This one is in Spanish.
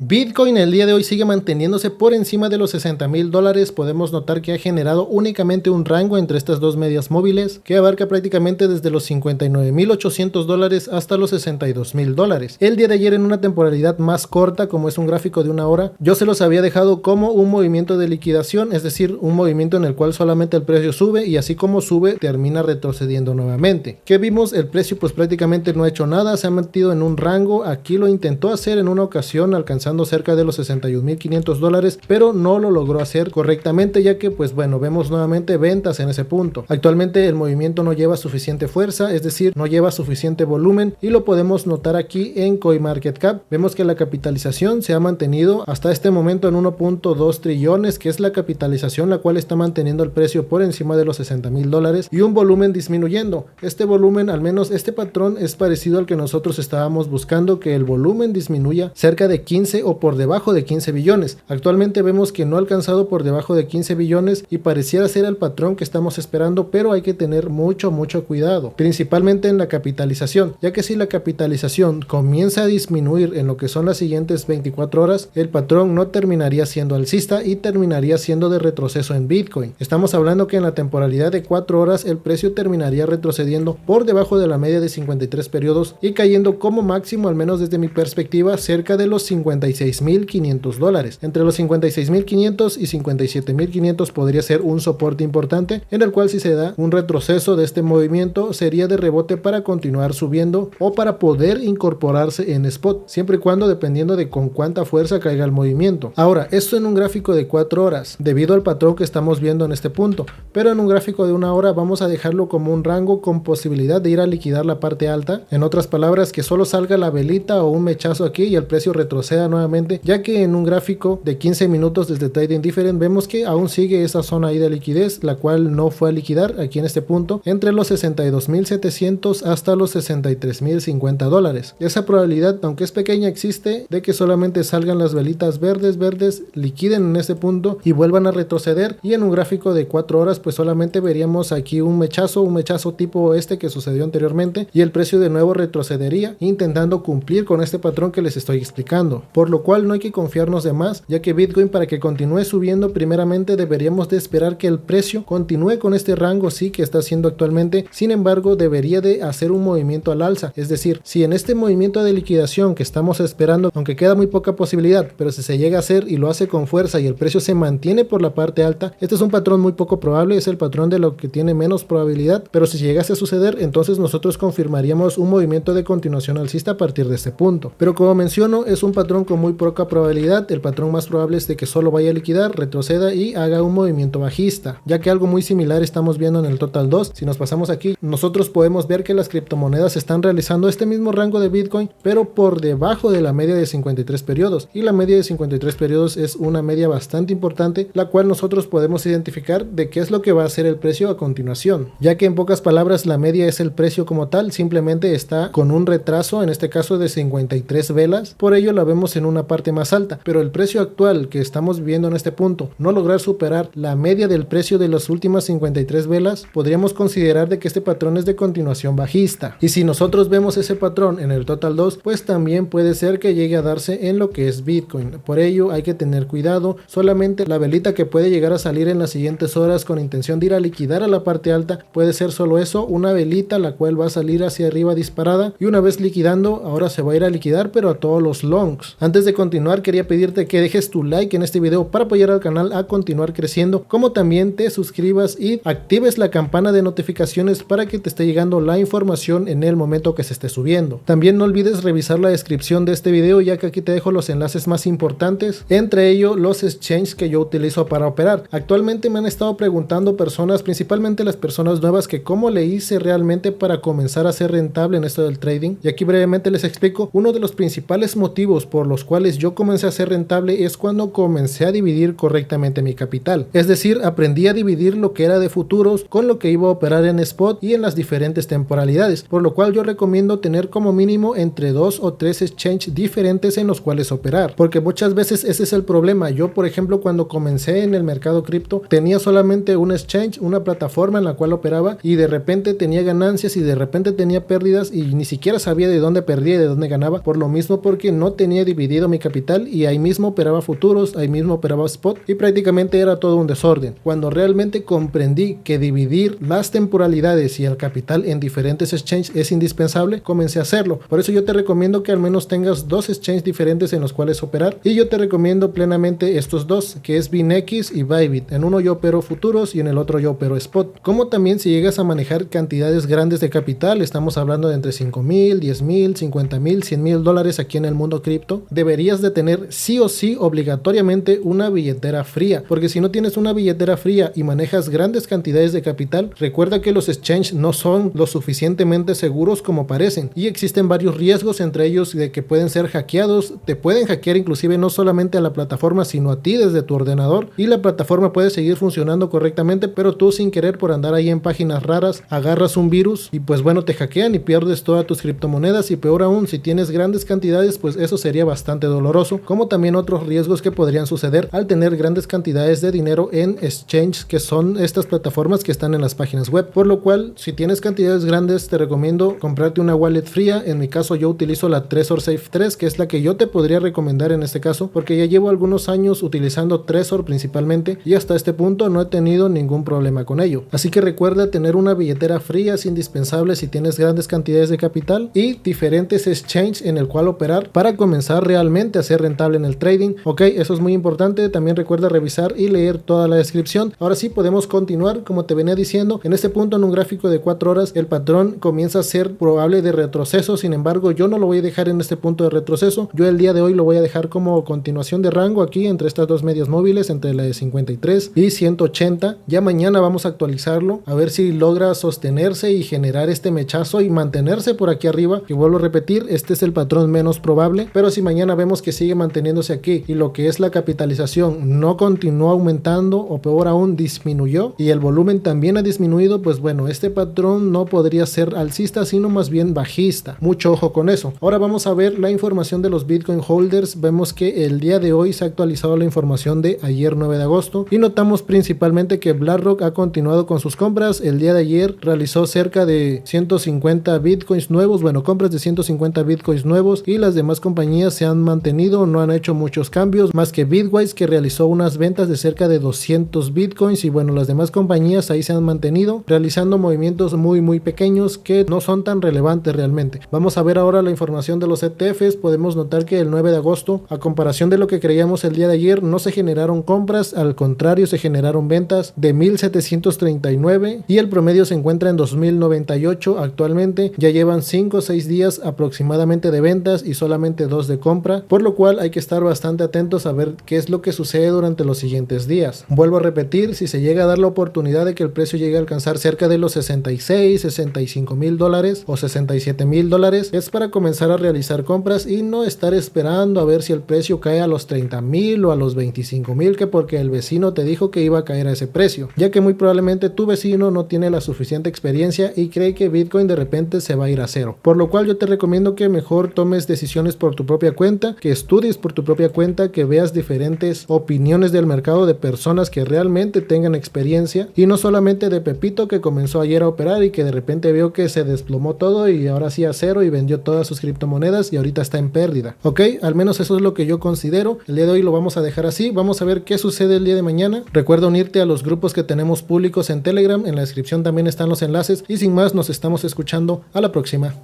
Bitcoin el día de hoy sigue manteniéndose por encima de los $60,000. Podemos notar que ha generado únicamente un rango entre estas dos medias móviles que abarca prácticamente desde los $59,800 hasta los $62,000. El día de ayer, en una temporalidad más corta, como es un gráfico de una hora, yo se los había dejado como un movimiento de liquidación, es decir, un movimiento en el cual solamente el precio sube y así como sube termina retrocediendo nuevamente. ¿Qué vimos? El precio pues prácticamente no ha hecho nada, se ha metido en un rango. Aquí lo intentó hacer en una ocasión alcanzando cerca de los $61,500, pero no lo logró hacer correctamente, ya que pues bueno, vemos nuevamente ventas en ese punto. Actualmente el movimiento no lleva suficiente fuerza, es decir, no lleva suficiente volumen, y lo podemos notar aquí en CoinMarketCap. Vemos que la capitalización se ha mantenido hasta este momento en 1.2 trillones, que es la capitalización la cual está manteniendo el precio por encima de los $60,000, y un volumen disminuyendo. Este volumen, al menos este patrón, es parecido al que nosotros estábamos buscando, que el volumen disminuya cerca de 15 o por debajo de 15 billones. Actualmente vemos que no ha alcanzado por debajo de 15 billones y pareciera ser el patrón que estamos esperando, pero hay que tener mucho cuidado, principalmente en la capitalización, ya que si la capitalización comienza a disminuir en lo que son las siguientes 24 horas, el patrón no terminaría siendo alcista y terminaría siendo de retroceso en Bitcoin. Estamos hablando que en la temporalidad de 4 horas el precio terminaría retrocediendo por debajo de la media de 53 periodos y cayendo como máximo, al menos desde mi perspectiva, cerca de los $56,500. Entre los $56,500 y $57,500 podría ser un soporte importante, en el cual si se da un retroceso de este movimiento sería de rebote para continuar subiendo o para poder incorporarse en spot, siempre y cuando dependiendo de con cuánta fuerza caiga el movimiento. Ahora, esto en un gráfico de 4 horas, debido al patrón que estamos viendo en este punto, pero en un gráfico de una hora vamos a dejarlo como un rango con posibilidad de ir a liquidar la parte alta. En otras palabras, que solo salga la velita o un mechazo aquí y el precio retroceda nuevamente, ya que en un gráfico de 15 minutos desde Trading Different vemos que aún sigue esa zona ahí de liquidez, la cual no fue a liquidar aquí en este punto, entre los $62,700 hasta los $63,050. Esa probabilidad, aunque es pequeña, existe de que solamente salgan las velitas verdes, liquiden en este punto y vuelvan a retroceder, y en un gráfico de 4 horas pues solamente veríamos aquí un mechazo tipo este que sucedió anteriormente, y el precio de nuevo retrocedería intentando cumplir con este patrón que les estoy explicando, por lo cual no hay que confiarnos de más, ya que Bitcoin, para que continúe subiendo, primeramente deberíamos de esperar que el precio continúe con este rango sí que está haciendo actualmente. Sin embargo, debería de hacer un movimiento al alza, es decir, si en este movimiento de liquidación que estamos esperando, aunque queda muy poca posibilidad, pero si se llega a hacer y lo hace con fuerza y el precio se mantiene por la parte alta, este es un patrón muy poco probable, es el patrón de lo que tiene menos probabilidad, pero si llegase a suceder, entonces nosotros confirmaríamos un movimiento de continuación alcista a partir de este punto. Pero como menciono, es un patrón con muy poca probabilidad. El patrón más probable es de que solo vaya a liquidar, retroceda y haga un movimiento bajista, ya que algo muy similar estamos viendo en el Total 2. Si nos pasamos aquí, nosotros podemos ver que las criptomonedas están realizando este mismo rango de Bitcoin, pero por debajo de la media de 53 periodos, y la media de 53 periodos es una media bastante importante, la cual nosotros podemos identificar de qué es lo que va a hacer el precio a continuación, ya que en pocas palabras la media es el precio como tal, simplemente está con un retraso, en este caso de 53 velas, por ello la vemos en una parte más alta, pero el precio actual que estamos viendo en este punto, no lograr superar la media del precio de las últimas 53 velas, podríamos considerar de que este patrón es de continuación bajista, y si nosotros vemos ese patrón en el Total 2, pues también puede ser que llegue a darse en lo que es Bitcoin. Por ello hay que tener cuidado, solamente la velita que puede llegar a salir en las siguientes horas con intención de ir a liquidar a la parte alta, puede ser solo eso, una velita la cual va a salir hacia arriba disparada, y una vez liquidando, ahora se va a ir a liquidar pero a todos los longs. Antes de continuar, quería pedirte que dejes tu like en este video para apoyar al canal a continuar creciendo, como también te suscribas y actives la campana de notificaciones para que te esté llegando la información en el momento que se esté subiendo. También no olvides revisar la descripción de este video, ya que aquí te dejo los enlaces más importantes, entre ellos los exchanges que yo utilizo para operar. Actualmente me han estado preguntando personas, principalmente las personas nuevas, que cómo le hice realmente para comenzar a ser rentable en esto del trading, y aquí brevemente les explico. Uno de los principales motivos por los cuales yo comencé a ser rentable es cuando comencé a dividir correctamente mi capital, es decir, aprendí a dividir lo que era de futuros con lo que iba a operar en spot y en las diferentes temporalidades, por lo cual yo recomiendo tener como mínimo entre 2 o 3 exchanges diferentes en los cuales operar, porque muchas veces ese es el problema. Yo, por ejemplo, cuando comencé en el mercado cripto, tenía solamente un exchange, una plataforma en la cual operaba, y de repente tenía ganancias y de repente tenía pérdidas y ni siquiera sabía de dónde perdía y de dónde ganaba, por lo mismo porque no tenía dividido dividido mi capital y ahí mismo operaba futuros, ahí mismo operaba spot y prácticamente era todo un desorden. Cuando realmente comprendí que dividir las temporalidades y el capital en diferentes exchanges es indispensable, comencé a hacerlo. Por eso yo te recomiendo que al menos tengas dos exchanges diferentes en los cuales operar, y yo te recomiendo plenamente estos dos, que es BinX y Bybit. En uno yo opero futuros y en el otro yo opero spot. Como también si llegas a manejar cantidades grandes de capital, estamos hablando de entre 5,000, 10,000, 50,000, 100,000 dólares aquí en el mundo cripto, deberías de tener sí o sí obligatoriamente una billetera fría, porque si no tienes una billetera fría y manejas grandes cantidades de capital, recuerda que los exchanges no son lo suficientemente seguros como parecen y existen varios riesgos, entre ellos de que pueden ser hackeados, te pueden hackear inclusive no solamente a la plataforma sino a ti desde tu ordenador, y la plataforma puede seguir funcionando correctamente, pero tú sin querer por andar ahí en páginas raras agarras un virus y pues bueno, te hackean y pierdes todas tus criptomonedas, y peor aún si tienes grandes cantidades, pues eso sería bastante doloroso, como también otros riesgos que podrían suceder al tener grandes cantidades de dinero en exchange, que son estas plataformas que están en las páginas web. Por lo cual, si tienes cantidades grandes, te recomiendo comprarte una wallet fría. En mi caso yo utilizo la Trezor Safe 3, que es la que yo te podría recomendar en este caso, porque ya llevo algunos años utilizando Trezor principalmente y hasta este punto no he tenido ningún problema con ello. Así que recuerda, tener una billetera fría es indispensable si tienes grandes cantidades de capital y diferentes exchanges en el cual operar para comenzar realmente a ser rentable en el trading. Ok, eso es muy importante. También recuerda revisar y leer toda la descripción. Ahora sí podemos continuar. Como te venía diciendo, en este punto en un gráfico de 4 horas el patrón comienza a ser probable de retroceso. Sin embargo, yo no lo voy a dejar en este punto de retroceso. Yo el día de hoy lo voy a dejar como continuación de rango aquí entre estas dos medias móviles, entre la de 53 y 180. Ya mañana vamos a actualizarlo a ver si logra sostenerse y generar este mechazo y mantenerse por aquí arriba, que vuelvo a repetir, este es el patrón menos probable, pero si mañana vemos que sigue manteniéndose aquí y lo que es la capitalización no continúa aumentando o peor aún disminuyó y el volumen también ha disminuido, pues bueno, este patrón no podría ser alcista sino más bien bajista. Mucho ojo con eso. Ahora vamos a ver la información de los Bitcoin holders. Vemos que el día de hoy se ha actualizado la información de ayer 9 de agosto y notamos principalmente que BlackRock ha continuado con sus compras. El día de ayer realizó cerca de 150 bitcoins nuevos, bueno, compras de 150 bitcoins nuevos, y las demás compañías se han mantenido, no han hecho muchos cambios, más que Bitwise, que realizó unas ventas de cerca de 200 bitcoins, y bueno, las demás compañías ahí se han mantenido realizando movimientos muy pequeños que no son tan relevantes realmente. Vamos a ver ahora la información de los ETFs. Podemos notar que el 9 de agosto, a comparación de lo que creíamos el día de ayer, no se generaron compras, al contrario se generaron ventas de 1739 y el promedio se encuentra en 2098 actualmente. Ya llevan 5 o 6 días aproximadamente de ventas y solamente 2 de compra, por lo cual hay que estar bastante atentos a ver qué es lo que sucede durante los siguientes días. Vuelvo a repetir, si se llega a dar la oportunidad de que el precio llegue a alcanzar cerca de los 66, 65 mil dólares o 67 mil dólares, es para comenzar a realizar compras y no estar esperando a ver si el precio cae a los 30 mil o a los 25 mil, que porque el vecino te dijo que iba a caer a ese precio, ya que muy probablemente tu vecino no tiene la suficiente experiencia y cree que Bitcoin de repente se va a ir a cero. Por lo cual yo te recomiendo que mejor tomes decisiones por tu propia cuenta, que estudies por tu propia cuenta, que veas diferentes opiniones del mercado de personas que realmente tengan experiencia y no solamente de Pepito, que comenzó ayer a operar y que de repente vio que se desplomó todo y ahora sí a cero y vendió todas sus criptomonedas y ahorita está en pérdida. Ok, al menos eso es lo que yo considero. El día de hoy lo vamos a dejar así. Vamos a ver qué sucede el día de mañana. Recuerda unirte a los grupos que tenemos públicos en Telegram. En la descripción también están los enlaces y sin más, nos estamos escuchando a la próxima.